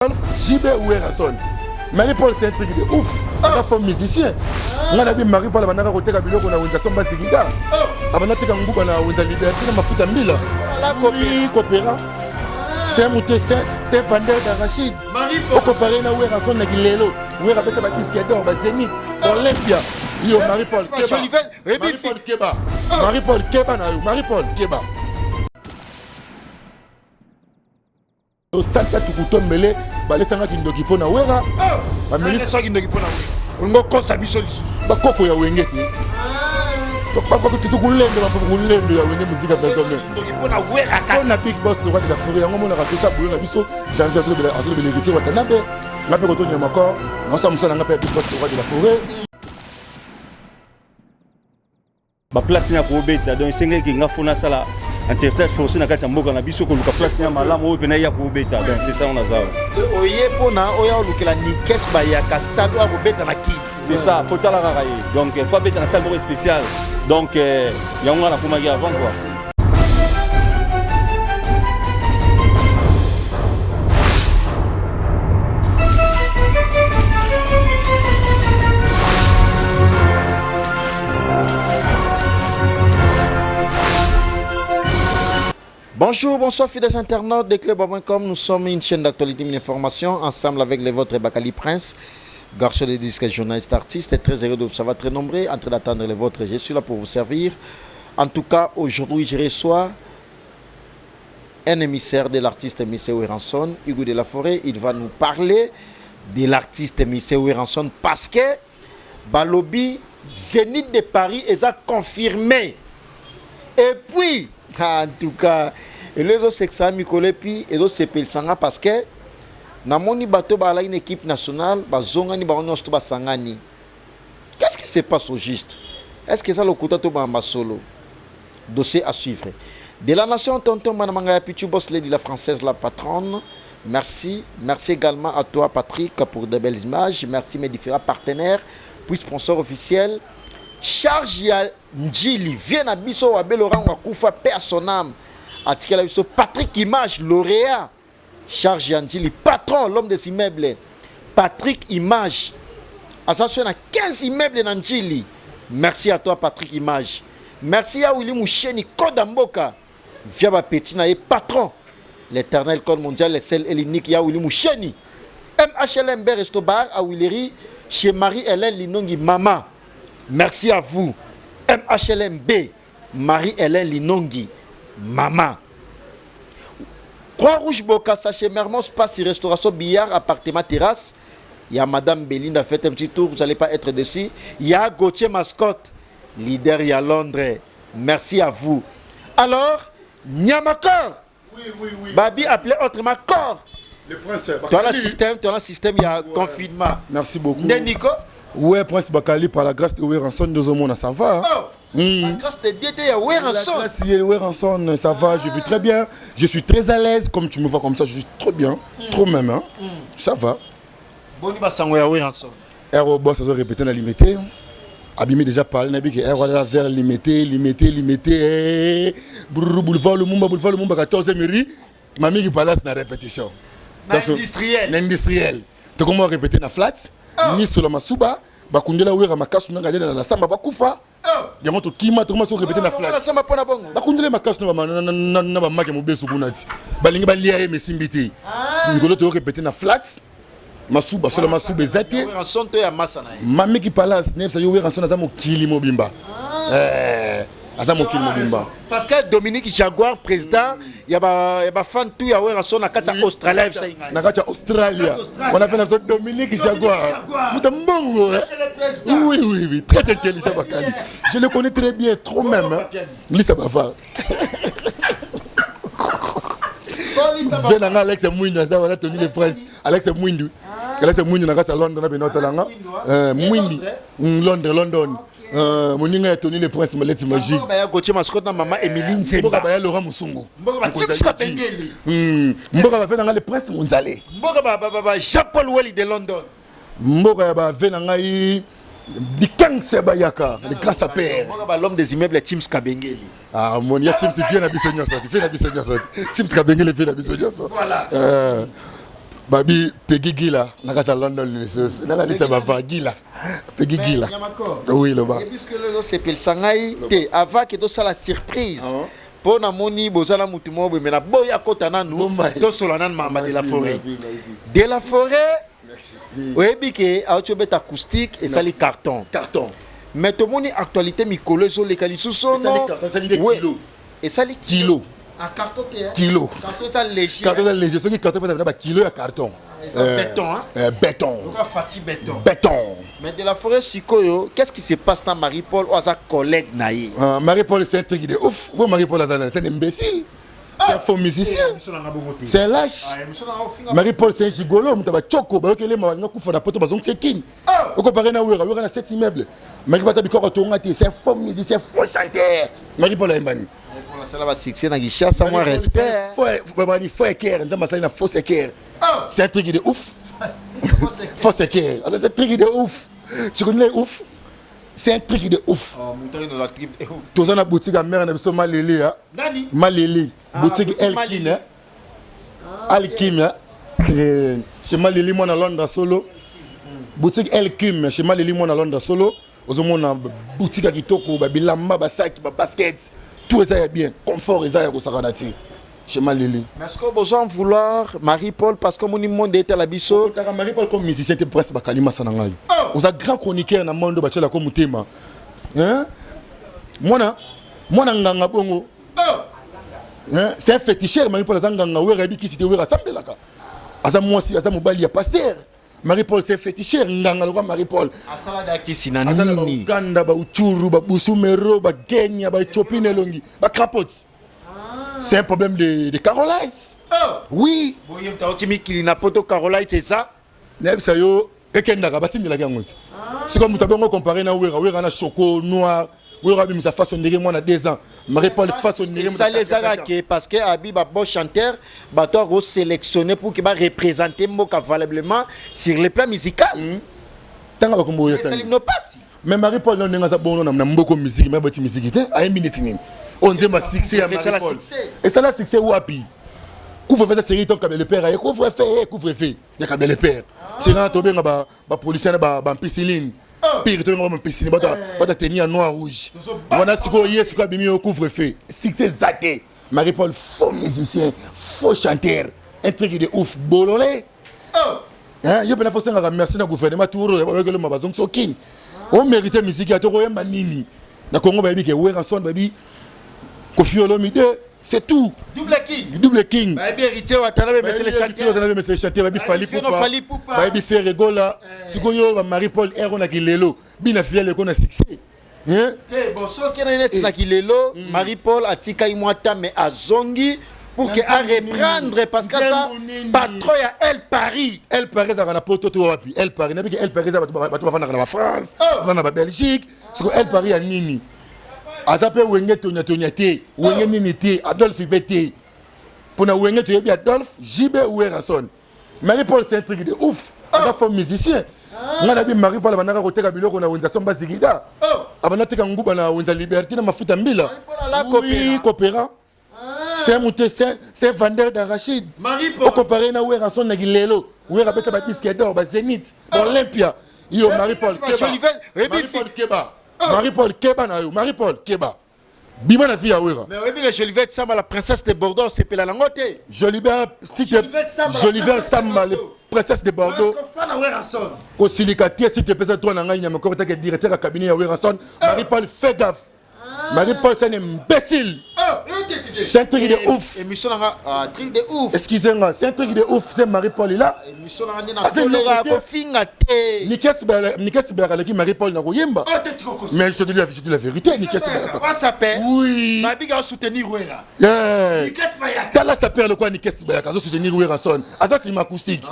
JB Ouerason. Marie-Paul, c'est un truc de ouf. Un femme musicien. On a dit Marie-Paul, on a côté Kabilo, on a une façon basique. On a dit qu'on a une liberté, on a fait un mille. Coopérant. C'est un mouté, c'est un vendeur d'arachide. Marie-Paul. On compare à Ouerason, on a dit Lélo. Ouerason, on a dit disque d'or, Zénith, Olympia. Yo, Marie-Paul Keba. Marie-Paul Keba. Marie-Paul Keba. Santa tukutombele balesanga kindoki pona wera bamelesa kindoki pona wera ngo kosa biso lisusu bakoko ya wengeti bakoko tutukulendo bakulendo ya wenge muzika personnel kindoki pona wera on a big boss le roi de la forêt yango mona rakisa bulo na biso janvier sur le belekiti watanabe ngape kotonya makor ngasa musala ngape big boss le roi de la forêt ba place na ko beta donc sengeli ki ngafuna sala intercession forcé na kati ya mboka na biso ko luka place na malamu oyo pena ya ko beta donc c'est ça on a ça oye pona oya lukela ni kes ba ya kasado ko beta na ki c'est ça potala raraye donc faut beta na salle spéciale donc yango na komaki avant quoi. Bonjour, bonsoir fidèles internautes de Club.com. Nous sommes une chaîne d'actualité et d'information ensemble avec les vôtres Bakali Prince, garçon de disques, journaliste, artiste. Très heureux de vous savoir très nombreux. En train d'attendre les vôtres, je suis là pour vous servir. En tout cas, aujourd'hui, je reçois un émissaire de l'artiste Missé Ouerason, Hugo de la Forêt. Il va nous parler de l'artiste Missé Ouerason parce que Balobi, Zénith de Paris, est confirmé. Et puis, en tout cas, et les autres sexes Mikole puis et d'autres s'appellent Sanga parce que namoni bateau bala une équipe nationale bazongani baonosto basangani. Qu'est-ce qui se passe au juste? Est-ce que ça le côté to bamba solo? Dossier à suivre. De la nation tonton manamanga pichu boss lady la française la patronne. Merci également à toi Patrick pour de belles images. Merci mes différents partenaires puis sponsors officiels. Charge ya Njili vient à biso wa Beloran wa kufa personnam atikela biso Patrick Image lauréat Charge ya Njili patron l'homme des immeubles Patrick Image associé à 15 immeubles dans Njili. Merci à toi Patrick Image. Merci à Willy Moucheni Kodamboka via ba petit na patron l'éternel code mondial les seuls et l'unique ya Willy Moucheni MHLM Resto Bar à Willery chez Marie-Hélène Linongi Mama. Merci à vous. MHLMB, Marie-Hélène Linongi, Maman. Croix-Rouge Bokassa chez Mermos, passe restauration, billard, appartement, terrasse. Il y a Madame Belinda, faites un petit tour, vous n'allez pas être dessus. Il y a Gauthier Mascotte, leader, il y a Londres. Merci à vous. Alors, Nyamakor. Oui. Babi appelé autrement Corps. Le prince. Dans le système, il y a confinement. Merci beaucoup. Nico. Ouais, Prince Bakali, par la grâce de Ouerason, nous avons ça va. La grâce de Dieu, il y a Ouerason. La grâce de Ouerason, ça va, je vis très bien. Je suis très à l'aise, comme tu me vois comme ça, je suis trop bien. Trop même, hein. Ça va. Bon, il va s'en Ouerason. Aéro boss, ça doit répéter dans limité. Abimé déjà parlé, n'a dit que Aéro vers limité. Boulevard le Mumba, 14e mairie. Mamie qui parle dans la répétition. L'industriel. Tu comment répéter dans flat? Ni sur la masuba, bakundela wera makasu na ngale na samba bakufa. Yango to kima to maso répéter na flat. Samba pona bongo. Bakundela makasu na ba make mobesu bunati. Balingi balia mesimbiti. Ngolo to répéter na flat. Masuba sur la masuba ezate. Ranson to ya masa na. Mami ki palace ne sa yo wera ranson za mo kili mobimba. Parce que Dominique Jaguar, président, il y a fan tout, il y a Ouerason à Australie. On a fait notre Dominique Jaguar. Oui, très intelligent. Je le connais très bien, trop même. Lisa Bava. Alex Mouindou, on a tenu les princes. Alex Mouindou, on a Londres, London. Moninga Tony le prince maleti magique. Ba ya Gauthier Mascotte na maman Emeline Nzemba. Mboka ba ya Laurent Musungu. Mboka ba Chips Kabengeli. Mboka ba fena le prince Monzale. Mboka ba Jean-Paul Welly de London. Mboka ba fena ngai Dikang Sebayaka, le grâce à père. Mboka ba l'homme des immeubles Chims Kabengeli. Ah mon ya Chims vient na bisonyo ça, tu fais na bisonyo ça. Chims Kabengeli fait na bisonyo ça. Voilà. Babi Peggy Gila, nakata London les na la liste ba Gila. Peggy Gila. Oui le bas. Et puisque le s'appelle Sangai, té avant que ça la surprise. Pour na moni bozala mutu mo mais na boya kota na nous to solana mama de la forêt. De la forêt. Oui, biké autobet acoustique et ça les carton. Carton. Mais tout moni actualité mikolo zo les kalisu sono. Ça les kilos. Et ça les kilos. Un carton kilo. Carton léger. Carton léger, ce qui carton fait un kilo à carton. Béton hein. Béton. Donc fati béton. Béton. Mais de la forêt Sikoyo, qu'est-ce qui se passe dans Marie-Paul ou à sa collègue naïe? Marie-Paul c'est un truc de ouf. Bon Marie-Paul c'est un imbécile. C'est un faux musicien. C'est un lâche. Marie-Paul c'est un gigolo, mutaba choko, ba okele ma nga kufa na poto bazong tsekin. O comparé na wera na 7 immeubles. Marie-Paul ça biko tonga te, c'est un faux musicien, faux chanteur. Marie-Paul Mbani. Pour la salle va succès na guichet sans moi respect. Faut équerre, nzamba ça na faux équerre. C'est un truc de ouf. Faux équerre. C'est un truc de ouf. Tu connais ouf? C'est un truc de ouf. Tous dans la boutique à mère, on a besoin de Malélé. Malélé. Boutique Elkin. Alkim. Chez Malélé, moi, à Londres solo. Boutique Elkim. Chez Malélé, moi, à Londres solo. Aux hommes, on a boutique à Kitoko, Bilamba, Basaki, Basket. Tout ça est bien. Confort, et ça est au chez Malélé. Mais est-ce qu'on a besoin de vouloir Marie-Paul parce que mon monde était à la biso? Marie-Paul comme musicien, c'est presque Bakalima Sanangai. Vous avez grand chroniqueur dans le monde de la comme Tema. Hein? Moi, nganga bongo. C'est un féticheur, Marie-Paul Zanganga, où est qui s'était ouvert à Sambelaka. Asa moi aussi, Asa Mobali a pasteur. Marie-Paul c'est un féticheur, nganga le Marie-Paul. Asalada qui sinanini. Ganda, ba Uchuru, ba Busumero, ba Genya, ba Chopine Longi, ba Krapots. C'est un problème de Carolites. Oui. Oui, tu as dit qu'il n'a pas de Carolites, c'est ça? Neb Sayo, Ekendaka, Batin de la Gangue. C'est comme tu as comparé à Wera, na choco noir, Wera, mais sa façon de dire moi, on a 2 ans. Marie-Paul, façon de dire ça les a parce que Abi, bon chanteur, doit sélectionner pour qu'il va représenter Moka valablement sur les plans musicaux. Tant que ça ne passe. Mais Marie-Paul, on a bon, on a beaucoup de musique, mais beaucoup de musique, à 1 minute. On dit ma succès à Marie-Paul. Et ça, la succès ou api. Couvre-feu, ça série, donc, le père, couvre-feu, il y a le père. C'est quand tu as un policier, un piscine. Pire, tu as un piscine, tu as tenir en noir rouge. On a ce qu'il y a, ce qu'il y a, couvre-feu. Succès zaké. Marie-Paul, faux musicien, faux chanteur. Un truc de ouf, bololé. Il y a bien forcément remercier le gouvernement, tout le monde, on mérite la musique, il y a tout le monde. Dans le Congo, il y a un son, Kofi Olomide, c'est tout. Double King. Double King. Baby héritier Watanabe, mais c'est les chanteurs. Mais c'est les chanteurs. Baby Fali Poupa. Baby Ferregola. Sikoyo Marie-Paul Erona Kilelo. Bina fiel qu'on a succès. Hein? Bon, ce qui est net, c'est Kilelo. Marie-Paul a tika imwata mais a zongi pour qu'elle reprendre parce que ça patron ya Elle Paris. Elle Paris ça va poto to wapi. Elle Paris na biki Elle Paris ça va vendre na France, va na Belgique. Siko Elle Paris a nini. Azape wenge tonyate wenge ninité Adolphe Bete pour na wenge to yebi Adolphe JB Werason. Marie-Paul c'est un truc de ouf. Asa faux musicien. Ngana bi Marie-Paul banaka koteka biloko na wenza somba zigida. Abana teka nguba na wenza liberté na mafuta mbila. Oui, coopérant. C'est un vendeur d'arachide. Au comparé na Werason na gilelo. Wera beta ba disque d'or ba Zénith, Olympia. Yo Marie-Paul Keba. Marie-Paul Keba na yo, Marie-Paul Keba. Bima na vie à Wera. Mais oui, Jolivette Samba, la princesse de Bordeaux, c'est la langote. Jolivette Samba, la princesse de Bordeaux. Au silicatier, si tu peux toi, tu es encore directeur à cabinet à Werason. Marie-Paul, fais gaffe. Marie-Paul, c'est un imbécile. C'est un truc de ouf. Excusez-moi, c'est un truc de ouf. C'est Marie-Paul là. Marie-Paul n'a rien. Mais je te dis la vérité. Comment ça s'appelle? Oui. Mabiga a soutenu Wera. Là, ça perd le quoi, Nikes Beraka, a soutenu Wera son. Ah, ça, c'est ma acoustique.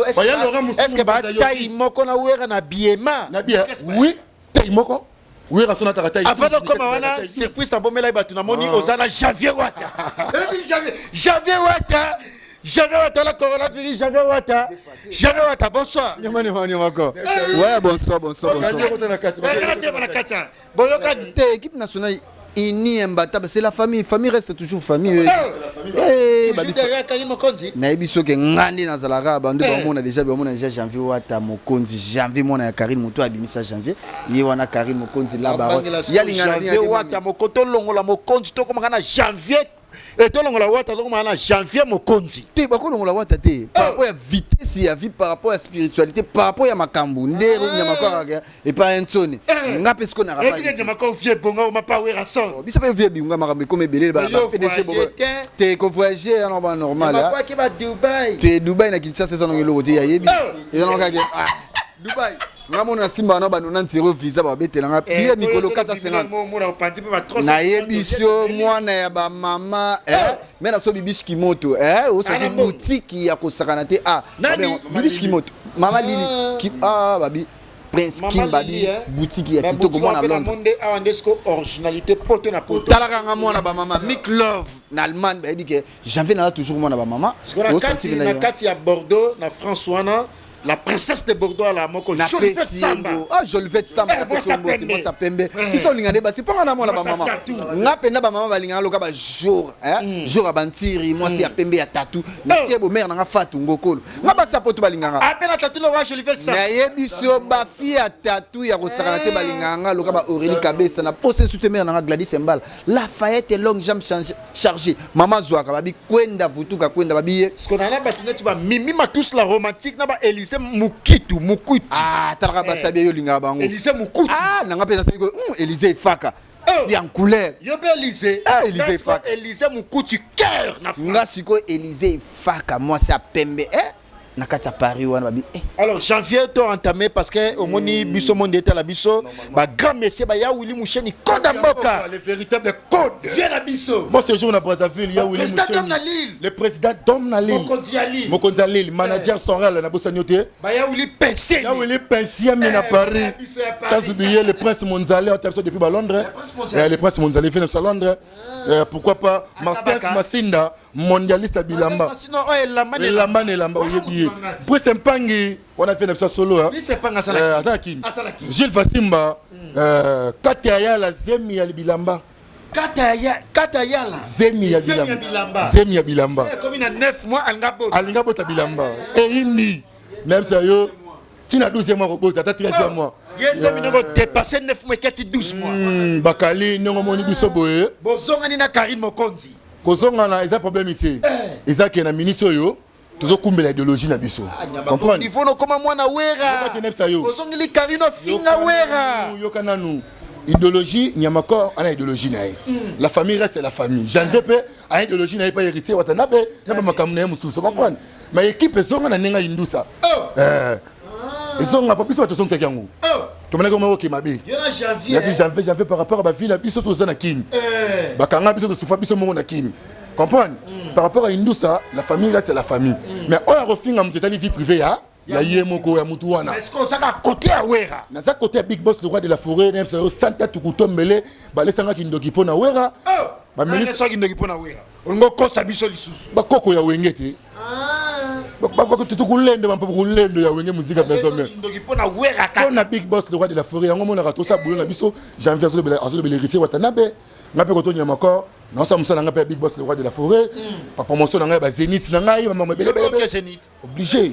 Est-ce que Bataille Moko na Wera na Biema? Oui, Taille Moko. Oui, avant de commencer, c'est quoi ça? Moni Ozana Javier Wata. Javier Wata, la coronavirus, Javier Wata, bonsoir. Ouais, bonsoir. L'équipe nationale, Ini imbattable, c'est la famille. Famille reste toujours famille. Derrière Karim Mokonzi. Naibiso ke ngandi na zalaka bandu ba mona déjà janvier wata Mokonzi janvier mona ya Karim Moto abimisa janvier ye wana Karim Mokonzi là ba ya lingana janvier wata Mokoto longola Mokonzi to komanga na janvier et to longola wata to komanga na janvier Mokonzi te ba ko longola wata te par rapport à vitesse ya vie par rapport à spiritualité par rapport à makambu ndero nyamakwa et pas ntone ngape siko na rapide et bien nyamakwa vie bonga ma pa wera son biso pe vie binga makambe comme belé ba PDG bo te ko voyager en normal là quoi qui va Dubaï te Dubaï na Kinshasa ça ngelo te ya yebi et non ka Dubaï ngamona simba na banona ntiro visa ba betelanga bien mikolo 450 na yebiso mwana ya ba mama mais na so bibishi kimoto o sa boutique ya kosakana te bibishi kimoto mama lili ki babi Prince Kim babi boutique ya kitoko mwana Londres monde awandesko originalité poto na poto talaka nga mwana ba mama Mick Love na Allemagne ba dit que janvier na toujours mwana ba mama o senti na kati ya Bordeaux na François na la princesse de Bordeaux à la moko Jolivette Samba Jolivette Samba ça pembe ils sont lingane ba c'est pas na mona ba mama nga penda ba mama ba lingana loka ba jour jour abantiri moi c'est pembe ya tatou na tiebo mère na nga fatu ngokolo nga ba sapoto ba lingana apena tatou lo wa Jolivette Samba na yebiso ba fi ya tatou ya kosakana te ba lingana loka ba Aurélie Kabesa na pose sous mère na Gladys Mbala Lafayette longue jambe chargée mama zwaka babi kwenda vutuka kwenda babi ce qu'on a là ba sineti ba mimi ma tous la romantique na ba Elise Mukitu talaka basabi yo linga bango Elise Mukutu nanga pesa sabi ko Elise Faka fi en couleur yo be Elise Faka Elise Mukutu cœur na nga siko Elise Faka moi c'est pembe na kati ya Paris wana babi alors janvier to entamé parce que au moni biso monde était la biso ba grand monsieur ba ya Willy Moucheni Koda Mboka le véritable code vient la biso moi ce jour na Brazzaville ya Willy Moucheni le président Dom Nalil Mokonzi Alil manager Sorel na Bosanyote ba ya Willy Pensier ya Willy Pensier mais na Paris sans oublier le prince Monzale en termes depuis Londres le prince Monzale vient de Londres pourquoi pas Martin Massinda mondialiste à Bilamba Elamba Brice Mpangi on a fait une solo Gilles Vassimba Kataya la Zemi ya Bilamba Kataya la Zemi ya Bilamba c'est comme il a 9 mois Alingabo ta Bilamba et Indi même ça yo tina 12e mois ko ta 13e mois yesa minoko dépasser 9 mois kati 12 mois bakali ndongo moni biso boye bozonga ni na Karim Mokonzi kozonga na eza problème ici eza ke na ministre yo tozo kumbela idéologie na biso comprendre niveau no koma mwana wera bozonga li Karino finga wera yoka nanu idéologie nyamakor ana idéologie na ye la famille reste la famille jandepe a idéologie na ye pas héritier watanabe na ba makamna ye mususu comprendre mais équipe zonga na nenga indusa ezonga pa biso to songa kyango to mena ko mawoki mabe janvier par rapport à ba ville biso to zana kini bakanga biso to soufa biso mo na kini comprendre par rapport à indusa la famille reste la famille mais on a refinga mutali vie privée ya yemoko ya mutu wana est-ce qu'on ça côté à wera na za côté big boss le roi de la forêt nem ça santa tukutombele balesanga kindoki pona wera ba ministre kindoki pona wera ongo kosa biso lisusu ba koko ya wengete ba tukulende ba kulendo ya wenge muzika personne kindoki pona wera ka pona big boss le roi de la forêt yango mona ka to sa boulot na biso janvier azolo bele héritier watanabe ngape ko to nyama ko na sa musala ngape big boss le roi de la forêt pa promotion na ngai ba Zénith na ngai ba mama bele obligé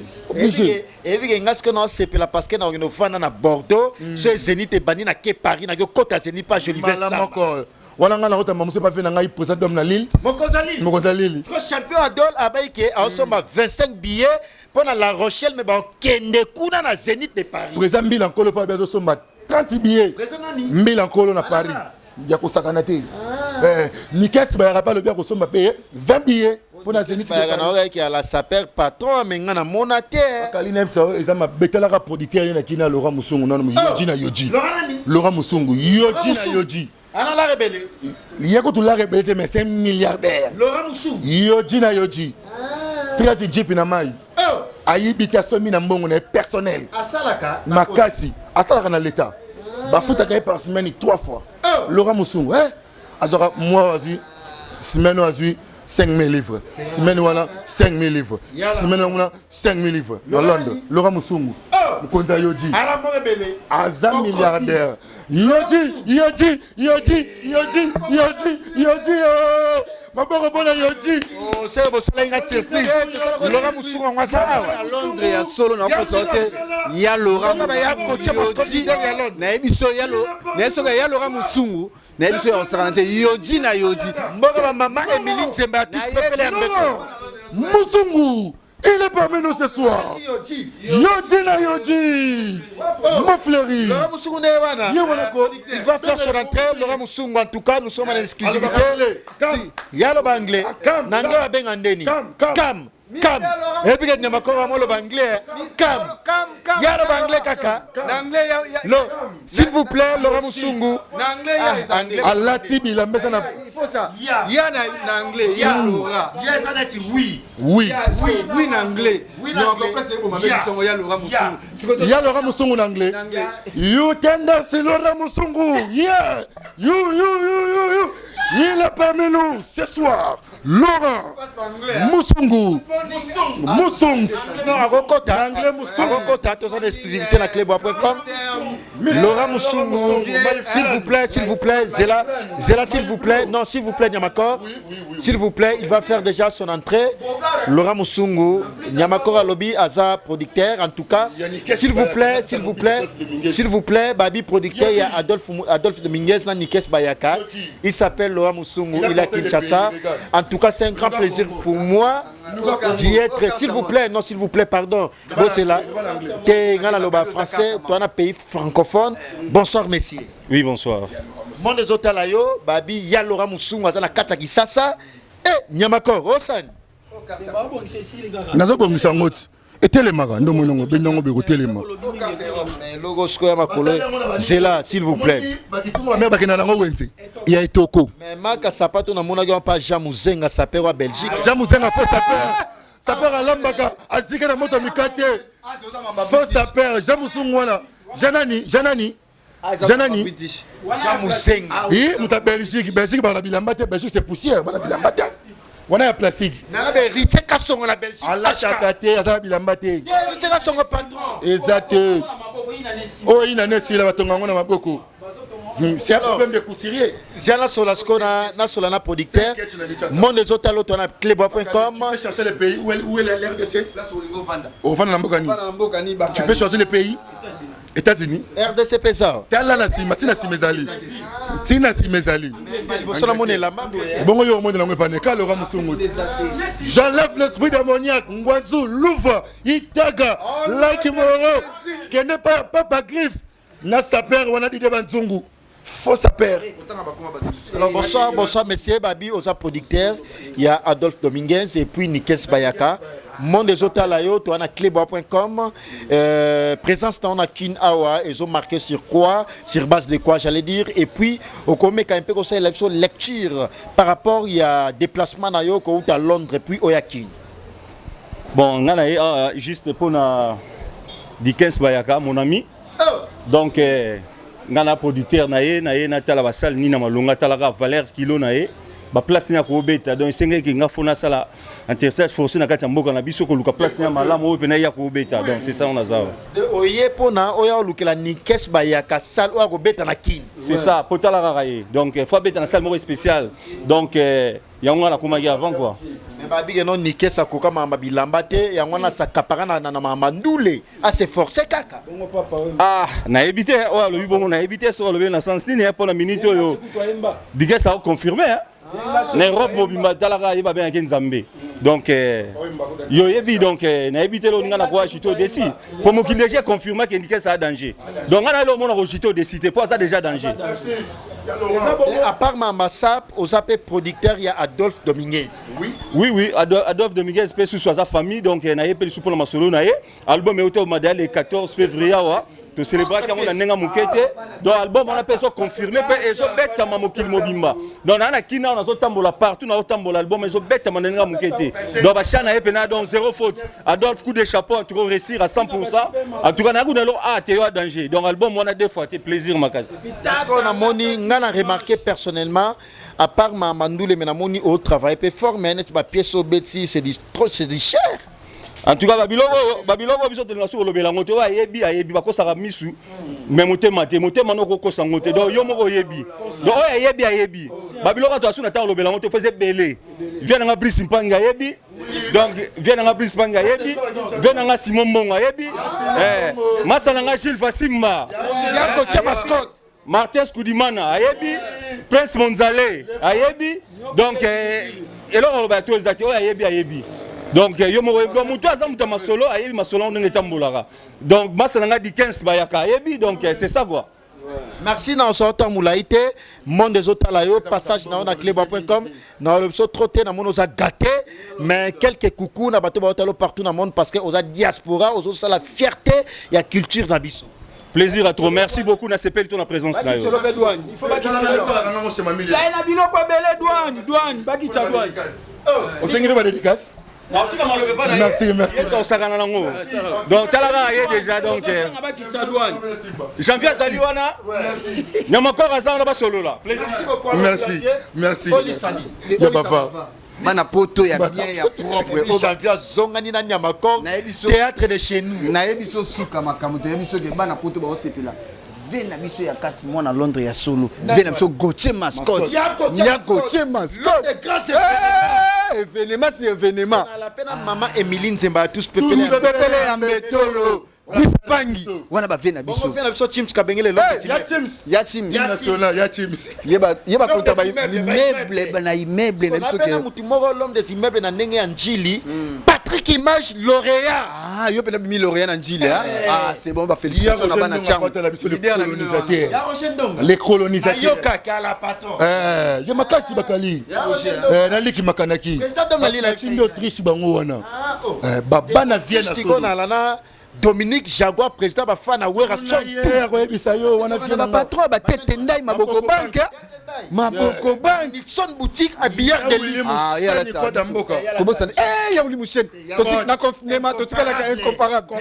et puis ngas que non c'est parce que na on fana na Bordeaux ce Zénith et bani na ke Paris na ko kota Zénith pas Jolivette Samba wala nga na rota mamuso pa fe na ngai président Dom Nalil Mokonzi Lille ce champion adol abaike a somba 25 billets pour La Rochelle mais ba kende kuna na Zénith de Paris président Mbila Nkolo pa bezo somba 30 billets Mbila Nkolo na Paris ya kosakana te Nikes ba yara pa le bien ko somba payer 20 billets pour la Zénith qui a la saper patron menga na monateur kalina ça ezama betala ka producteur yana kina Laurent Musungu nanu yoji Laurent Musungu yoji ana la rebelle yeko tu la rebelle mais c'est un milliardaire Laurent Musungu yoji 13 jeep na mai ayibita somi na mbongo na personnel asalaka makasi asalaka na l'état bafuta kay par semaine 3 fois Laurent Musungu azora moi azui semaine azui 5 000 livres. Semaine wana 5 000 livres. Semaine wana 5 000 livres. Dans Londres. Laurent Musungu. mokonzi ya Yoji Alambo ebele. aza milliardaire Yoji maboko mpona Yoji Oh, c'est bon, c'est une surprise. Laurent Moussoungu ngwasa à Londres ya solo na kosote ya Laurent na ebiso ya Laurent Moussoungu na ebiso ya osakana Yoji na Yoji mboka ba mama Emily Nzemba tous pepele ya mbeko. Moussoungu il est parmi nous ce soir Yoji na Yoji ma fleurie Laurent Moussoungu ne wana. Il va faire son entrée. Laurent Moussoungu, en tout cas, nous sommes en exclusivité. Il y a le anglais. Nango a ben andeni. Kam. Et puis il y a makoro mo le anglais. Kam. Il y a le anglais kaka. S'il vous plaît, Laurent Moussoungu. Anglais. Allah tibi la mesa na ya na anglais ya Laurent Yes, ça dit oui. oui oui na anglais non comprends c'est bon ma belle ya Laurent Moussoungu il y a Laurent Moussoungu en anglais you tender c'est Laurent Moussoungu yeah you il est parmi nous ce soir Laurent Moussoungu Non, à Rokota. Anglais Moussoungu. À Rokota, tous en exclusivité la clé.com. Laurent Moussoungu, s'il vous plaît, Zéla, s'il vous plaît. Non, s'il vous plaît, Nyamakor. S'il vous plaît, il va faire déjà son entrée. Laurent Moussoungu, Nyamakor Alobi, Aza, producteur, en tout cas. S'il vous plaît, Babi, producteur, il y a Adolphe Dominguez, Nikes Bayaka. Il s'appelle Laurent Moussoungu, il est à Kinshasa. En tout cas, c'est un grand plaisir pour moi d'y être. S'il vous plaît, pardon. Bon, c'est là. T'es dans français, toi, on a pays francophone. Bonsoir, messieurs. Oui, bonsoir. Mon des hôtels ayo, Babi, ya Laurent Moussoungu, Azana Kataki Sasa, et Nyamakor, Rosan. nazo bongisa ngoti etelemaka ndo monongo benongo beko telema Logo Square Makolo, c'est là, s'il vous plaît. bakituma mère bakena nango wenze ya etoko Mais Maka Sapato n'a mon agent pas Jamouzenga, sa père en Belgique. jamuzenga fo sa père alambaka azika na moto mikate fo sa père jamusungu wana janani Jamouzenga. oui muta Belgique bana bilamba te Belgique c'est poussière bana bilamba te wana ya plastique Nana be Richie Kassongo la Belgique. alachaka te aza bilamba te Richie Kassongo patron. eza te oyo inanesi la batonga ngo na maboko c'est un problème de couturier Ziana Solasco na Solana producteur. Mon des hôtels auto na clé.com. tu peux chercher le pays où est l'RDC place Olingo Vanda au Vanda Nambokani Vanda Mbokani ba tu peux choisir le pays États-Unis RDC Pesa. tala na sima tina simezali Bosona mon elamba. bongo yo monde nango epane ka Laurent Moussoungu j'enlève l'esprit démoniaque Ngwanzu Louva Itaga Laki Moro qui n'est pas Papa Griffe na saper wana dide banzungu faux saper. Alors bonsoir messieurs, Babi aux producteurs, il y a Adolphe Dominguez et puis Nikes Bayaka. Mon des hôtels là-haut, tu as clé.com. Présence dans la Kin Awa, ils ont marqué sur quoi, sur base de quoi j'allais dire. Et puis, au commet quand un peu conseil la lecture par rapport il y a déplacement na yo ko à Londres et puis au Yakin. Bon, on a juste pour Nikes Bayaka, mon ami. Donc, ngana producteur na tala basal ni na malonga tala ka valeur kilo na ye ba place na ko beta donc senge ki nga fona sala intersex force na kati mboka na biso ko luka place na malamu pe na ya ko beta donc c'est ça on a ça oye pona oya lukela Nikes Bayaka sal o ko beta na kin c'est ça potala ka ye donc faut beta na salle mo spécial donc yango na komaki avant quoi. Mais Babi non Nikes akoka mama bilamba te yango na sakapara na mama ndule a se forcer kaka. Ah na évité o lo bongo na évité so lo na sens ni pour la minute yo digue ça confirmer hein na Europe mobimba talaka yeba bien ke nzambe donc yo yebi donc na évité lo ngana kwa chito desi pour mo ki déjà confirmer que Nikes a danger donc ngana lo mona ko chito desi te pour ça déjà danger. À part Mamassap, aux AP producteurs, il y a Adolphe Dominguez. Oui, Adolphe Dominguez peut sous sa famille, donc il y a un sous pour le masolo. L'album est au Madal le 14 février. De célébrer qu'il y a un mukete. Donc l'album on a personne confirmé, et ils ont bête à Mamokil Mobimba. Donc on a qui n'a on a tambola partout, on a tambola l'album, ils ont bête à Manenga mukete. Donc Bachana et Pena donc zéro faute. Adolphe coup de chapeau, en tout cas réussir à 100%. En tout cas on a tu es en danger. Donc l'album on a deux fois, c'est plaisir ma case. Parce qu'on a moni, on a remarqué personnellement, à part Mamandoule, mais on a moni au travail, peu fort, mais pas pièce au bêtis, c'est du cher. En tout cas, Babiloko biso telinga sur lobela ngote wa yebi bakosaka misu mais motema no kosa ngote donc yo moko yebi donc oya yebi Babiloko to asuna ta lobela ngote pese belé vient nga Brice Mpanga yebi donc vient nga Brice Mpanga yebi vient nga Simon Monga yebi masala nga Gilles Fasimba yako cha mascotte Martin Skoudimana ayebi Prince Monzale ayebi donc eloko ba to ezati oya yebi donc yo mo mutu azamuta masolo ayebi masolo ndenge tambolaka donc masananga di 15 bayaka ayebi donc c'est ça quoi. Merci na sorta moulaïté monde des autres layo passage na cleba.com na l'option trotter na mono za gâté mais quelques coucou na bato ba partout dans le monde parce que aux diaspora aux ça la fierté et la culture na biso. Plaisir à trop, merci beaucoup na sepel ton présence na yo. Il faut pas douane bakitsa douane. Au sengri ba dédicace. Merci. Donc Talaga est déjà donc Jean-Pierre Zaliwana. Nyamakor Azana ba solo là. Merci. Ya papa. Mana poto ya bien ya propre. Au Jean-Pierre Zongani na Nyamakor théâtre de chez nous. Na yebiso suka makamuto yebiso ke bana poto ba osepela. Vena biso ya 4 mois na Londres ya solo. Vena biso Gauthier mascotte. Gauthier mascotte. Événement c'est événement. On a la maman Emiline Zemba tous pepele ya metolo. Bispangi. Wana ba vena biso. On fait la biso Teams Kabengele lo. Ya Teams. National ya Teams. Yeba konta ba immeuble bana immeuble na biso ke. Mutu moko l'homme des immeubles na ndenge ya Njili. Patrick Image lauréat. Ah, yo pena bimi lauréat na Njili ah, c'est bon ba félicitations na bana chang. Les colonisateurs. Yoka kala patron. Ya makasi bakali. Na liki makanaki. Président de Mali la Simbi Autriche bango wana. Baba na vient na solo. Dominique Jaguar président ba fana wera son patron ba tete ndai maboko banka Maboko Bank Nixon boutique à billard de luxe. Ah, il y a la comment ça eh ya ulimu chaîne na confinement to tika la incomparable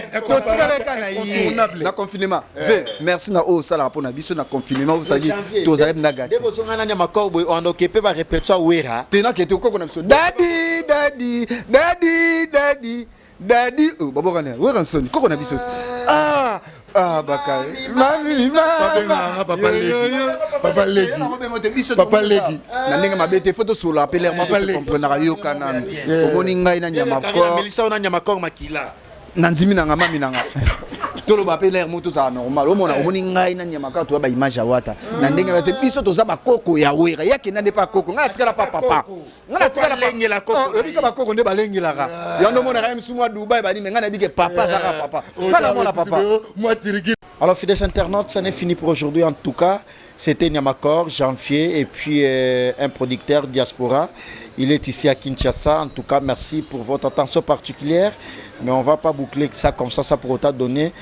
na confinement merci na o sala pour na biso na confinement vous savez to zalem na gati debo songa na makorbo on occupé ba répertoire wera tena ke to ko na biso daddy oh babo kana wera soni ko na biso bakari mami papa legi na ndenge mabete photo solo appeler moi pour comprendre yo kana omoni ngai na nyama ko melisa na nyama ko makila na ndimi na ngama minanga tolo ba appeler moto za normal omoni ngai na nyama ka to ba image awata na ndenge ba te biso to za ba koko ya wera yake na ndepa koko ngala tikala papa ngala tikala lengela koko yobika ba koko nde ba lengela ka yando mona ka msumwa Dubai ba ni ngana bige papa za ka papa ngala mona papa moi tiriki. Alors, fidèles internautes, ça n'est fini pour aujourd'hui. En tout cas, c'était Nyamakor, Janvier, et puis un producteur diaspora. Il est ici à Kinshasa. En tout cas, merci pour votre attention particulière. Mais on ne va pas boucler ça comme ça pour autant donner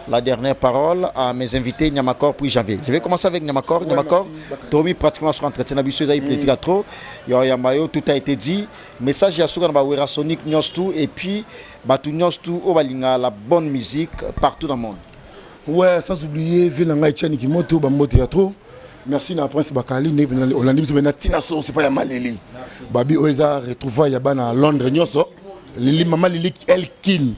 la dernière parole à mes invités, Nyamakor puis Janvier. Je vais commencer avec Nyamakor. Nyamakor, Tommy pratiquement sur entretien. Il plaisir à trop. Yamayo, tout a été dit. Message à Sougan Bawera Sonic Nyostu et puis Batu Nyostu Obalinga, la bonne musique partout dans le monde. Ouais, sans oublier Vilanga Etienne Kimoto Bambote ya trop. Merci na Prince Bakali ne Olandi biso na Tina so c'est pas ya Malili. Babi Oeza retrouva ya bana Londres nyoso. Lili mama Lili Elkin.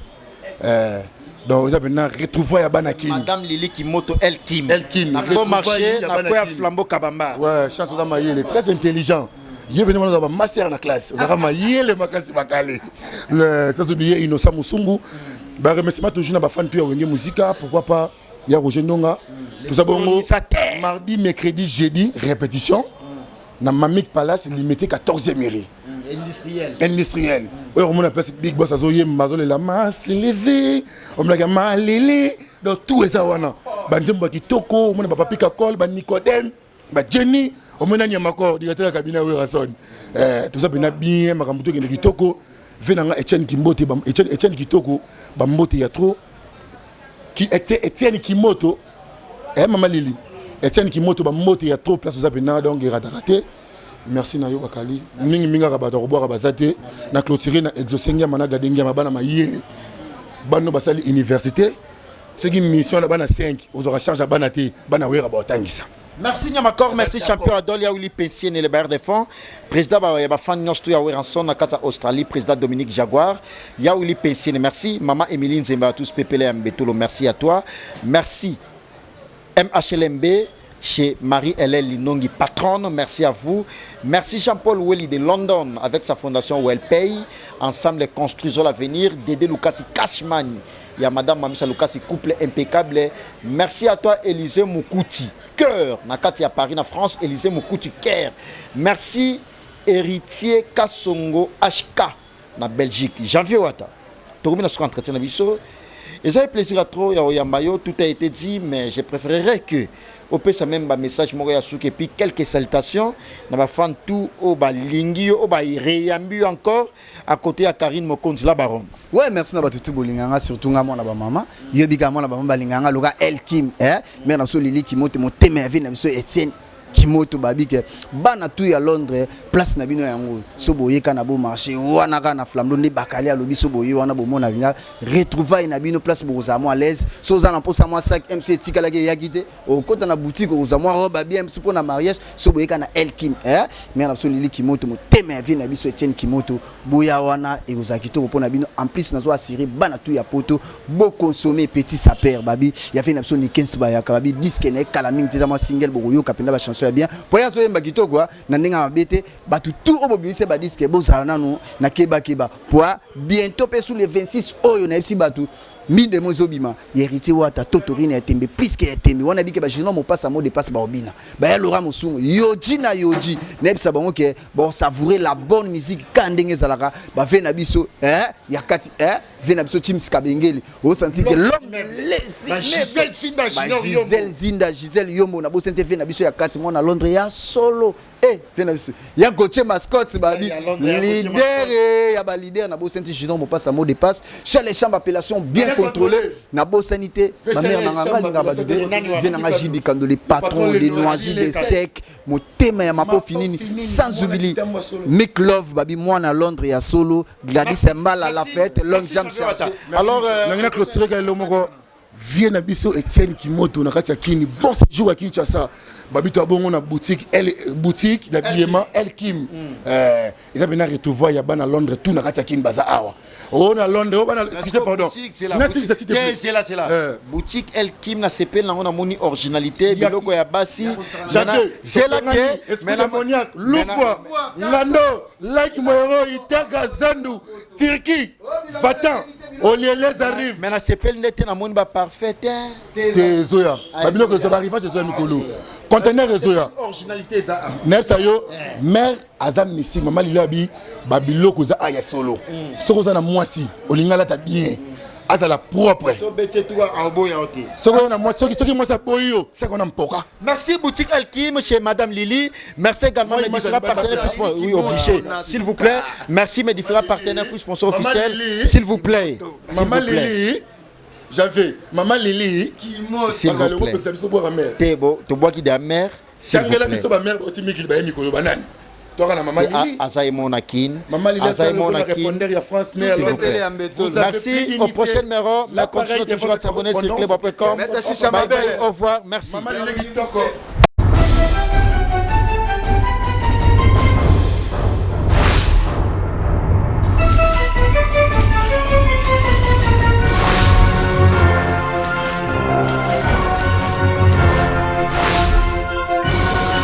Donc oza bena retrouva ya bana Kin. Madame Lili Kimoto Elkin. Na bon marché na quoi flambeau Kabamba. Ouais, chance oza maye, il est très intelligent. Il est venu dans master na classe. Oza maye le makasi Bakali. Le sans oublier Innocent Musungu. Bah remerciement toujours na fan puis Wenge Musica, pourquoi pas il y a Roger Ndonga tout ça bongo mardi mercredi jeudi répétition na Mamik Palace limité 14e mairie industriel on a place big boss azoye mazole la masse levé on la malele donc tout ça wana banzemba kitoko on a papa pika call ba Nicodème ba Jenny on a Nyamakor directeur cabinet Werason tout ça bien makambuto ke kitoko venanga Etienne Kimbote Etienne Kitoko bambote ya trop qui était Etienne Kimoto maman Lili Etienne Kimoto bambote ya trop place aux apena donc raté merci na yo bakali minga rabata ko boka bazate na clôturer na exosengia managa dengia mabana maye bano basali université c'est une mission na bana 5 aux aura charge bana te bana wera ba otangisa Merci Nyamakor, merci champion Adol, Yaouli Pensien et le bailleur des fonds. Président Fan Nostou Yaoueranson, Nakata Australie, président Dominique Jaguar, Yaouli Pensien, merci. Maman Emeline Zemba, tous Pépélé Mbetolo, merci à toi. Merci MHLMB, chez Marie-Hélène Linongi, patronne, merci à vous. Merci Jean-Paul Welly de London, avec sa fondation Wellpay. Ensemble, construisons l'avenir. Dédé Lucas Cashmani. Il y a Madame Mamisa Lucas, couple impeccable. Merci à toi, Élisée Moukouti. Cœur, Nakati à Paris, en France, Élisée Moukouti, cœur. Merci, héritier Kassongo HK, na Belgique. Janvier Ouata. Torumina sur entretien na biso. Et ça fait plaisir à trop, Yambayo, tout a été dit, mais je préférerais que, au peut ça même un message, et puis quelques salutations, na ba fan tout, au ba lingi, au ba réambu encore, à côté à Karine Mokonzi, la baronne. Ouais, merci na batutu bolinganga, surtout nga mona ba mama. Yobi mona ba mama balinganga, loga El Kim, mais na so Lili Kimoto, mon témé na so Etienne Kimoto babi ke bana tout ya Londres place na bino yango so boye kana bo marché wana kana flambeau ne bakali alobi so boye wana bo mona vina retrouvaille na bino place boza mo à l'aise so za na posa mo sac MC etika la ya gite o kota na boutique oza mo roba bien MC pour na mariage so boye kana El Kim mais na so Lili Kimoto mo teme vie na biso Etienne Kimoto boya wana e oza kitoko pona bino en plus na zo assurer bana tout ya poto bo consommer petit sapeur babi ya fait na so ni 15 ba ya babi disque na kala mingi teza mo single bo yo kapenda ba chanson bien pour ya so yemba kitoko na ndinga mabete batu tout obobise ba disque bozala nanu na keba pour bientôt pe sous les 26 oyo na epsi batu minde mozobima héritier wata totorine ya tembe plus que ya tembe wana bike ba jino mo passe mo dépasse ba obina ba ya Laurent Musungu yoji na yoji na epsa bango ke bon savourer la bonne musique kandenge zalaka ba ve na biso ya kati ve na biso Tim Skabengeli o senti que l'homme Gisèle Zinda Junior Gisèle Yombo na bo sente ve na biso ya kati mo na Londres ya solo ve na biso ya Gauthier Mascotte babi leader ya ba leader na bo sente jino mo passe mo dépasse chez les chambres appellation bien contrôlé na bo sanité ma mère nanga linga ba de na Jidi Kando les patrons des noisis des secs mo tema ya mapo finini sans oublier Mick Love babi moi na Londres ya solo Gladys Mbala la fête long jam chercher alors nangina clôturer ka lomoko vie na biso Etienne Kimoto na kati ya kini bon séjour à Kinshasa babito abongo na boutique d'habillement El Kim ils bena retrouver ya bana Londres tout na kati ya kini baza awa na Londres bana pardon c'est là boutique El Kim na CP na on a moni originalité biloko ya basi j'ai la mais la moniaque Loufwa Ngando Like Moyoro Itaka Zandu Turquie Vatan Olielez arrive mais na CP n'était na moni ba parfait Zoya babilo que ça va arriver chez Zoya Mikolo conteneur Zoya originalité ça Nelsa yo mère Azam Missing maman Lilabi babilo que ça aya solo soko za na mwasi olingala ta bien azala propre so bete toi en boya oté soko na mwasi soki moi ça boyo c'est qu'on a mpoka. Merci boutique El Kim chez madame Lily, merci également mes différents partenaires plus oui obligé s'il vous plaît, merci mes différents partenaires plus sponsors officiels s'il vous plaît. Maman Lily j'avais maman Lily s'il vous plaît t'es beau tu bois qui de mère s'il vous plaît biso ba mère oti mikili ba mikolo banane toi na maman Lily Azaï Monakin Azaï Monakin ya France merci au prochain numéro la continuez toujours à s'abonner sur club.com au revoir merci maman Lily kitoko